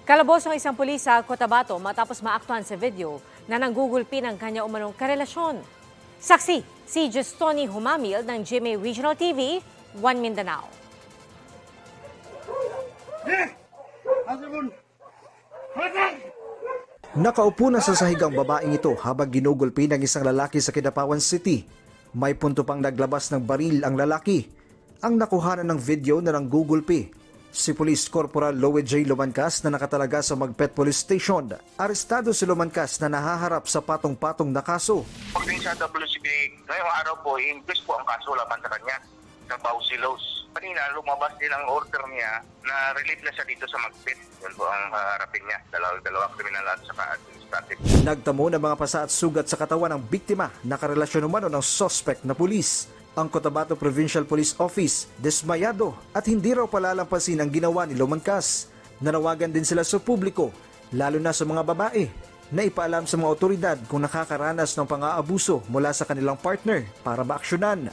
Kalabos ang isang pulis sa Cotabato matapos maaktuhan sa video na nanggugulpi ng kanya umanong karelasyon. Saksi, si Justoni Humamil ng GMA Regional TV, 1 Mindanao. Nakaupo na sa sahig ang babaeng ito habang ginugulpi ng isang lalaki sa Kidapawan City. May punto pang naglabas ng baril ang lalaki. Ang nakuhanan ng video na nanggugulpi, si Police Corporal Loe J. Lumancas na nakatalaga sa Magpet Police Station. Arestado si Lumancas na nahaharap sa patong-patong na kaso. Pagdating sa WCB, ngayong araw po, i-invest po ang kaso laban sa kanya sa Bausilos. Kanina, lumabas din ang order niya na relieve na siya dito sa Magpet. Yun po ang harapin niya, dalawang kriminal at saka administrative. Nagtamo ng mga pasa at sugat sa katawan ng biktima na karelasyon umano ng suspect na pulis. Ang Cotabato Provincial Police Office, dismayado at hindi raw palalampasin ang ginawa ni Lumancas. Nanawagan din sila sa publiko, lalo na sa mga babae, na ipaalam sa mga otoridad kung nakakaranas ng pang-aabuso mula sa kanilang partner para maaksyonan.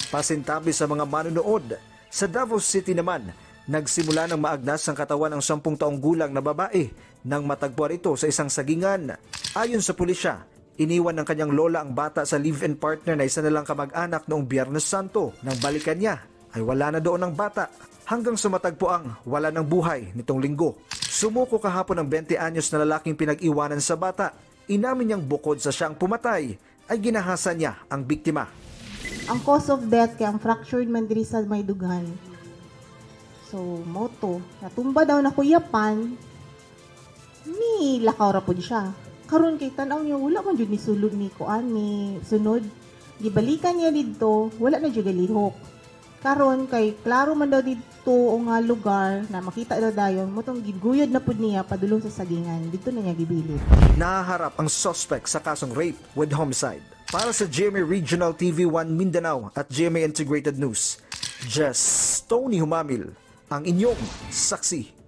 Pasintabi sa mga manunood, sa Davao City naman, nagsimula ng maagnas ang katawan ng 10 taong gulang na babae nang matagpuan ito sa isang sagingan. Ayon sa pulisya, iniwan ng kanyang lola ang bata sa live-in partner na isa nalang kamag-anak noong Biyernes Santo. Nang balikan niya, ay wala na doon ang bata hanggang sumatagpo ang wala ng buhay nitong linggo. Sumuko kahapon ang 20 anyos na lalaking pinag-iwanan sa bata. Inamin niyang bukod sa siyang pumatay, ay ginahasa niya ang biktima. Ang cause of death kay ang fractured man diri sa may dughan. So, moto, natumba daw na kuyapan, ni lakaw ra pud siya. Karon kay tan-aw niya wala man jud ni sulod ni kuan ni sunod. Gibalikan niya didto, wala na jud galihok. Karon kay klaro man daw didto o nga lugar na makita daw dayon motong giguyod na pud niya padulong sa sagingan. Dito na niya gibilid. Nahaharap ang suspect sa kasong rape with homicide. Para sa GMA Regional TV 1 Mindanao at GMA Integrated News, Justoni Humamil, ang inyong saksi.